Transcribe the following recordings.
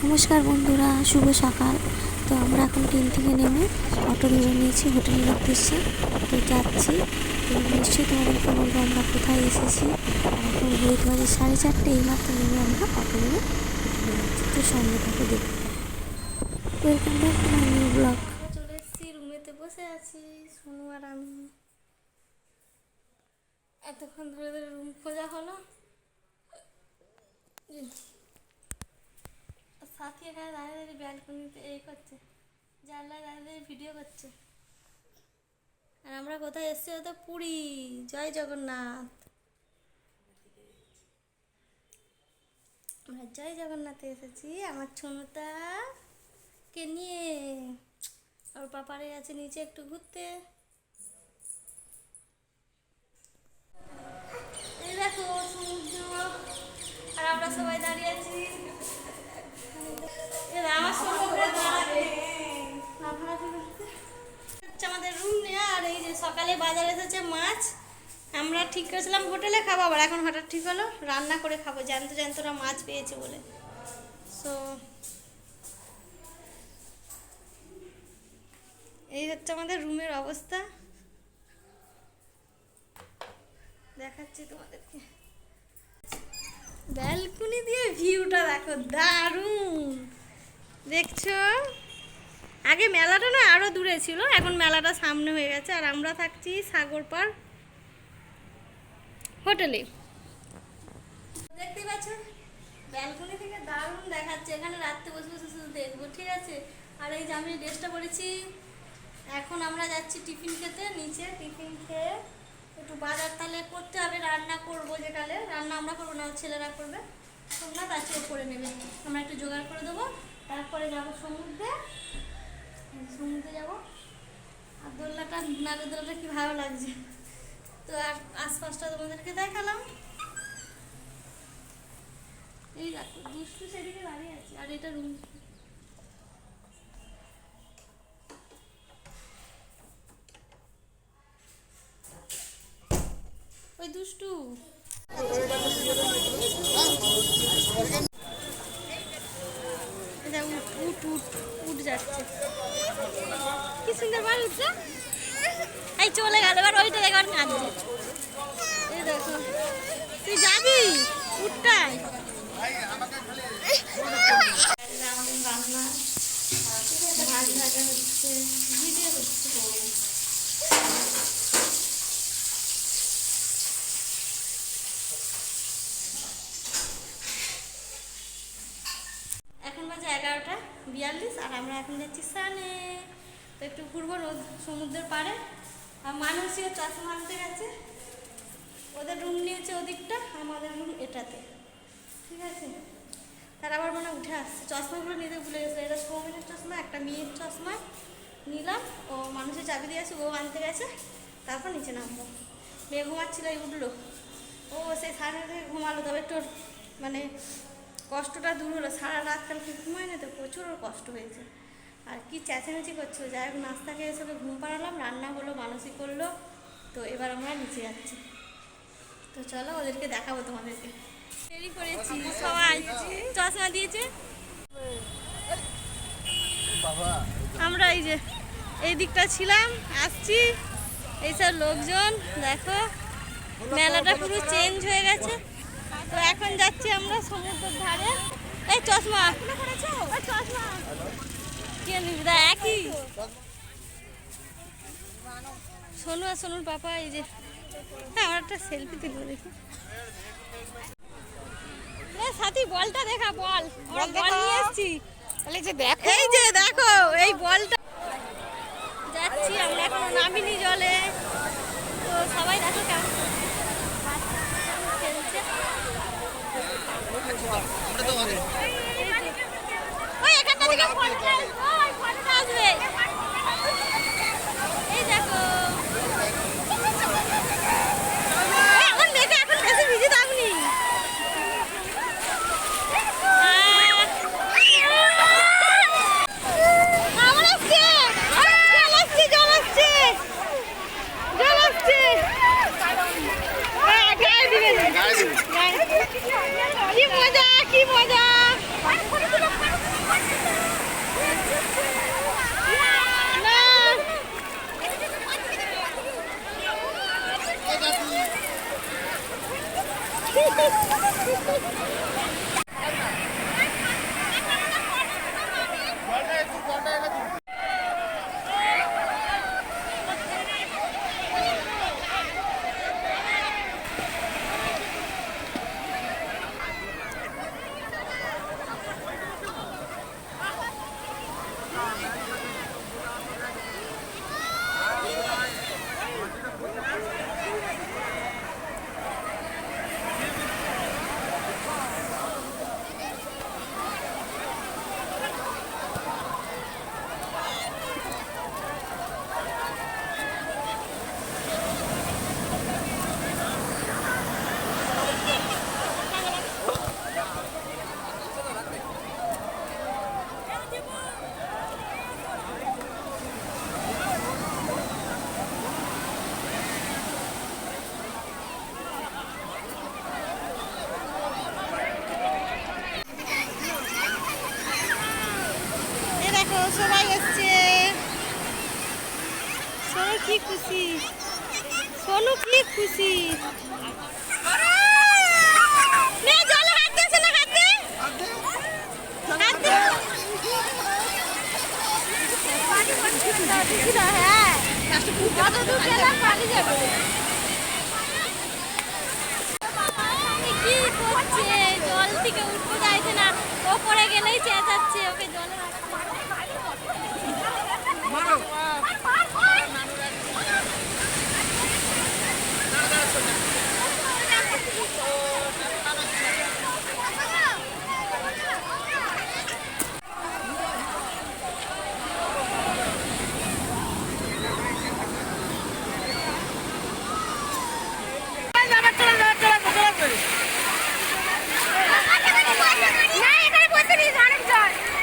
নমস্কার বন্ধুরা, শুভ সকাল। তো আমরা এখন ট্রেন থেকে নেমে অটো ধরে নিয়েছি হোটেলের উদ্দেশ্যে। তো যাচ্ছি, তো নিশ্চয়ই তোমাদেরকে বলবো আমরা কোথায় এসেছি। আর এখন ঘড়িতে বাজে 4:30, এইমাত্র নেমে আমরা অটো ধরে যাচ্ছি। তো সঙ্গে থেকে দেখতে welcome back to my new blog. চলে এসেছি, রুমেতে বসে আছি সোনু আর আমি। এতক্ষণ ধরে ধরে রুম খোঁজা হলো। সাথী এখানে দাঁড়িয়ে দাঁড়িয়ে ব্যালকনিতে এই করছে, জানলায় দাঁড়িয়ে দাঁড়িয়ে ভিডিও করছে। আর আমরা কোথায় এসেছি? তো পুরী। জয় জগন্নাথ। আমরা জয় জগন্নাথে এসেছি আমার ছোনুটাকে নিয়ে। আর পাপারে আছে নিচে একটু ঘুরতে। এই দেখো সমুদ্র, আর আমরা সবাই দাঁড়িয়ে আছি। আমার সঙ্গে আমাদের রুম নেওয়া। আর এই যে সকালে বাজারে এসেছে মাছ। আমরা ঠিক করেছিলাম হোটেলে খাবো, আবার এখন হঠাৎ ঠিক হলো রান্না করে খাবো, জ্যান্ত জ্যান্তরা মাছ পেয়েছে বলে। সো এই হচ্ছে আমাদের রুমের অবস্থা, দেখাচ্ছি তোমাদেরকে। ব্যালকনি দিয়ে ভিউটা দেখো, দারুণ দেখছো। আগে মেলাটা না আরো দূরে ছিল, এখন মেলাটা সামনে হয়ে গেছে। আর আমরা থাকছি সাগরপাড় হোটেলে। দেখতে পাচ্ছ ব্যালকনি থেকে দারুণ দেখাচ্ছে। এখানে রাত্রে বসে বসে শুধু দেখবো, ঠিক আছে। আর এই যে আমি ড্রেসটা পরেছি। এখন আমরা যাচ্ছি টিফিন খেতে নিচে। টিফিন খেয়ে একটু বাজার তাহলে করতে হবে, রান্না করবো। যেকালে রান্না আমরা করবো না, ছেলেরা করবে। তোমরা তার চেয়ে করে নেবে, আমরা একটু জোগাড় করে দেবো। তারপরে যাবো সমুদ্রে, সমুদ্রে যাবো। আর দোলনাটা, নাগরদোলাটা কি ভালো লাগছে। তো আর আশপাশটা তোমাদেরকে দেখালাম। এই দেখো দুষ্টু সেদিকে দাঁড়িয়ে আছে। আর এটা রুম। ওই দুষ্টু উঠ উঠ উঠ যাচ্ছে। কি সুন্দর বার উঠছে। এই চলে গেল, এবার ওইটা একবার কাঁদছে। এই দেখো, তুই যাবি উঠটাই। রান্না মাছ ভাজা হচ্ছে, ভিডিও হচ্ছে। এখন বাজে 11:42 আর আমরা এখন যাচ্ছি স্নানে। তো একটু ঘুরবো সমুদ্রের পাড়ে। আর মানুষও চশমা আনতে গেছে, ওদের রুম নিয়েছে ওদিকটা, আমাদের রুম এটাতে, ঠিক আছে। তার আবার মানে উঠে আসছে, চশমাগুলো নিতে ভুলে গেছে। এটা সৌমিনের চশমা, একটা মেয়ের চশমা নিলাম। ও মানুষের চাবি দিয়ে গেছে, ও আনতে গেছে। তারপর নিচে নামবো। মেয়ে ঘুমাচ্ছিল, এই উঠলো। ও সেই সাড়ে থেকে ঘুমালো, তবে একটু মানে কষ্টটা দূর হলো। সারা রাত কালকে ঘুমায় না, তো প্রচুর ওর কষ্ট হয়েছে। আর কি চেঁচামেচি করছিল। যাই হোক নাস্তা খেয়ে এসে ঘুম পাড়ালাম, রান্না হলো, মানসিক করলো। তো এবার আমরা নিচে যাচ্ছি। তো চলো ওদেরকে দেখাবো তোমাদেরকে। দেরি করেছি, সবাই চশমা দিয়েছে। আমরা এই যে এই দিকটা ছিলাম, আসছি। এইসব লোকজন দেখো, মেলাটা পুরো চেঞ্জ হয়ে গেছে। তো এখন যাচ্ছি আমরা সমুদ্রের ধারে। এই চশমা চশমা কে নিবি? একই সোনু আর সোনুর পাপা। এই যে হ্যাঁ, আমার একটা সেলফি তুলবো, দেখি। সাথী বলটা দেখা, বল। আমরা বল নিয়ে এসেছি। এই যে দেখো এই বলটা। যাচ্ছি আমরা, এখন নামিনি জলে। তো সবাই দেখো কেমন খেলছে। ওই এখানটা থেকে ফটো আসবে। এই দেখো আমার মেয়েটা এখন বেশি ভিজে থাকনি। কি মজা, কি মজা। এ দেখো সবাই এসছে। সোনু কি খুশি, সোনু কি খুশি। নে জলে হাত দিয়েছে না, হাত দে, হাত দে। হ্যাঁ কত দূর গেলাম পানি যাবে। কি করছে, জল থেকে উঠতে চাইছে না, ওপরে গেলেই চেঁচাচ্ছে ওকে জলে রাখতে।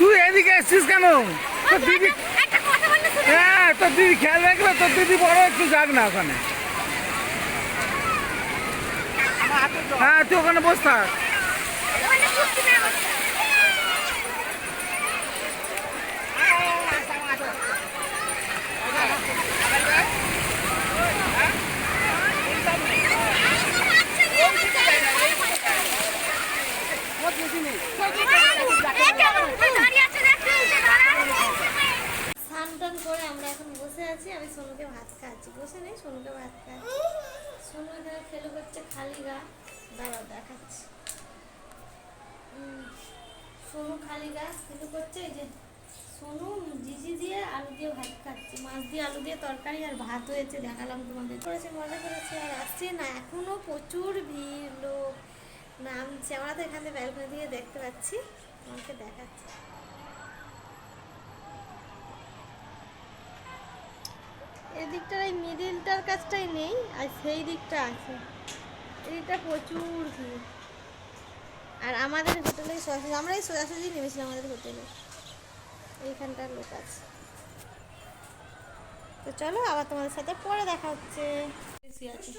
তুই এদিকে এসছিস কেন? তোর দিদি, হ্যাঁ তোর দিদি খেয়াল রাখবে, তোর দিদি বড় একটু যাক না ওখানে। হ্যাঁ তুই ওখানে বস থাক। স্নান টান করে আমরা এখন বসে আছি। আমি সোনুকে ভাত খাচ্ছি, বসে নেই, সোনুকে ভাত খাচ্ছি। সোনু এখানে খেলে করছে খালি গা, দাঁড়া দেখাচ্ছি। সোনু খালি গা খেলে করছে। এই যে সোনু জিজি দিয়ে আলু দিয়ে ভাত খাচ্ছি, মাছ দিয়ে আলু দিয়ে তরকারি আর ভাত হয়েছে, দেখালাম তোমাদের। করেছে, মজা করেছে। আর আসছে না, এখনো প্রচুর ভিড়, লোক নামছে। আমরা তো এখান থেকে ব্যালকনি দিয়ে দেখতে পাচ্ছি, আমাকে দেখাচ্ছি। এদিকটার এই মিডিলটার কাছটাই নেই, আর সেই দিকটা আছে। এইটা প্রচুর ভিড়। আর আমাদের হোটেলে সোজাসুজি, আমরা এই সোজাসুজি নেমেছিলাম আমাদের হোটেলে, এইখানটার লোক আছে। তো চলো আবার তোমাদের সাথে পরে দেখা হচ্ছে। শুয়ে আছে,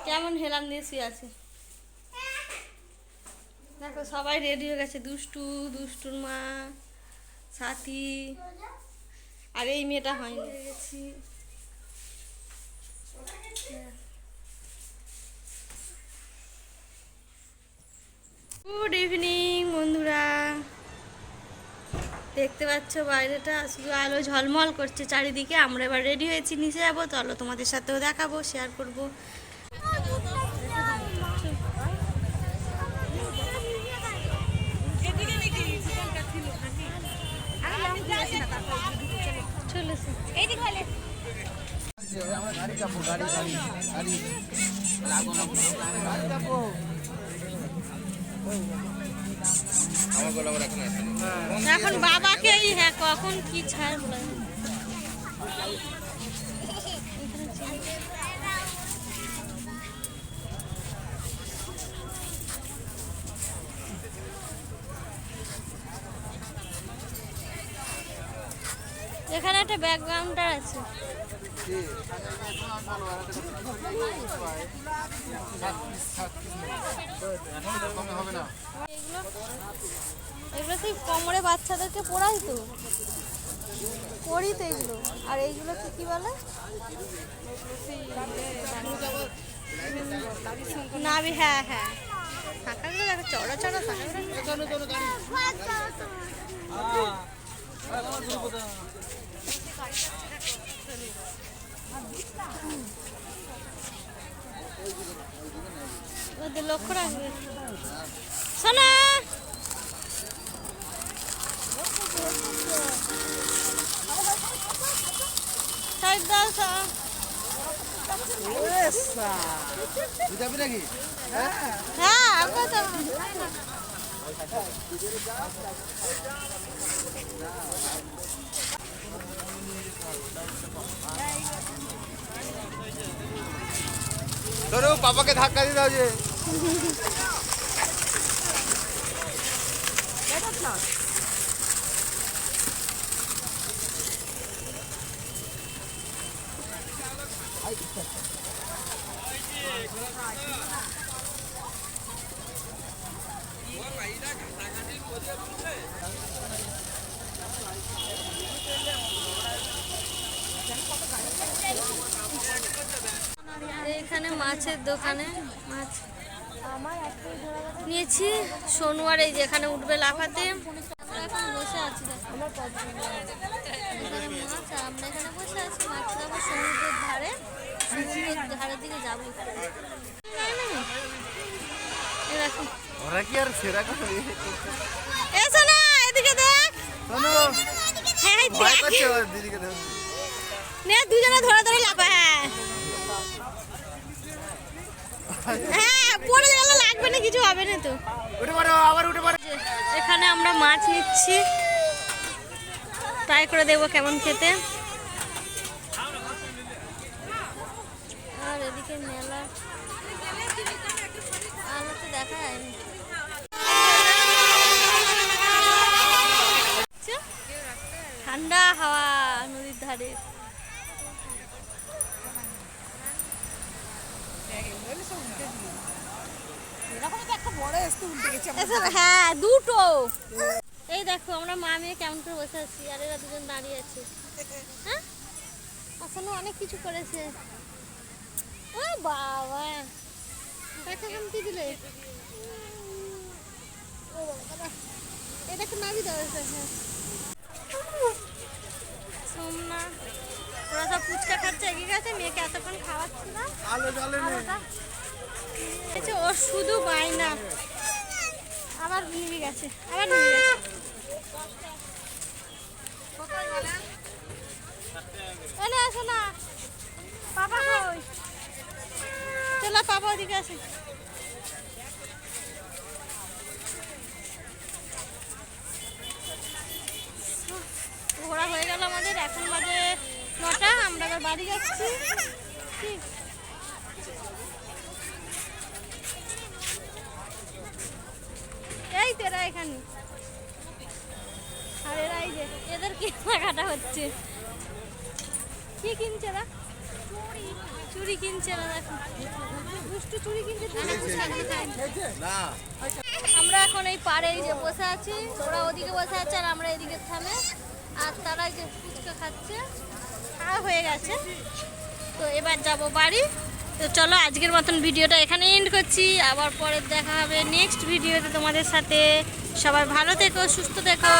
কেমন হেলাম দিয়ে শুয়ে আছে। দেখো সবাই রেডি হয়ে গেছে, দুষ্টু, দুষ্টুর মা, সাথী, আর এই মেয়েটা হয়নি। গেছি গুড ইভিনিং বন্ধুরা। দেখতে পাচ্ছ বাইরেটা শুধু আলো ঝলমল করছে চারিদিকে। আমরা এবার রেডি হয়েছি, নিচে যাবো। চলো তোমাদের সাথেও দেখাবো, শেয়ার করবো। চলেছে এখন বাবাকেই, হ্যাঁ কখন কি ছাড়। এখানে একটা ব্যাকগ্রাউন্ডার আছে। এগুলো সেই কোমরে বাচ্চাদেরকে পড়াই তো, পড়ি তো এগুলো। আর এইগুলো কি বলে, নাভি, হ্যাঁ হ্যাঁ। শাখাগুলো দেখো, চড়া চড়া শাখাগুলো। ওদের লক্ষ্য রাখবে। শোনা সাইড দাও যাবি নাকি? হ্যাঁ আমরা তো ধরো পাপাকে ধাক্কা দিয়ে দাও যে। এখানে মাছের দোকানে মাছ নিয়েছি সোনওয়ার, এই যেখানে উঠবে লাফাতে। আমরা এখন বসে আছি, দেখো এখানে মাছ, আর আমরা এখানে বসে আছি। মাছ দেখো সমুদ্রের ধারে, সমুদ্রের ধারের দিকে যাবো। এই দেখো, ওরা কি আর সেরা কথা এসো না এদিকে দেখ। শোনো হ্যাঁ ভয় দেখ, করছে ওর দিদিকে দেখো। নে দুজনে ধরে ধরে লাফা। হ্যাঁ পড়ে গেলে লাগবে না, কিছু হবে না তো। উঠে পড়ো, আবার উঠে পড়ো। এখানে আমরা মাছ নিচ্ছি, ট্রাই করে দেবো কেমন খেতে। আর এদিকে মেলা আলো তো দেখা যায়নি। ঠান্ডা হাওয়া নদীর ধারে। হ্যাঁ দুটো। এই দেখো আমরা মা মেয়ে কেমন করে বসে আছি, আর এরা দুজন দাঁড়িয়ে আছে। হ্যাঁ আসলে অনেক কিছু করেছে। ও বাবা দেখা কেমন দিলে, এটা একটু নাবি দেওয়া হয়েছে। হ্যাঁ সোমনা ওরা সব ফুচকা খাচ্ছে, এগিয়ে গেছে, মেয়েকে এতক্ষণ খাওয়াচ্ছিলাম। আলো জ্বলে না। ও শুধু বায়না, আবার নিয়ে গেছে, আবার নিয়ে গেছে। এনে আসো না, পাপা কই? চলো পাপা ওদিকে আসে। ঘোরা হয়ে গেল আমাদের, এখন বাজে 9টা, আমরা আবার বাড়ি যাচ্ছি। ঠিক এই তেরা এখানে, আর এরা এই যে এদের কেনাকাটা হচ্ছে। কি কিনছে এরা? চুড়ি কিনছে এরা, দেখো দুষ্টু চুড়ি কিনছে। না আমরা এখন এই পাড়ে এই যে বসে আছি, ওরা ওদিকে বসে আছে আর আমরা এদিকে থামে, আর তারা এই যে ফুচকা খাচ্ছে, খাওয়া হয়ে গেছে। তো এবার যাব বাড়ি। তো চলো আজকের মতন ভিডিওটা এখানে এন্ড করছি, আবার পরে দেখা হবে নেক্সট ভিডিওতে তোমাদের সাথে। সবাই ভালো থেকো, সুস্থ থেকো।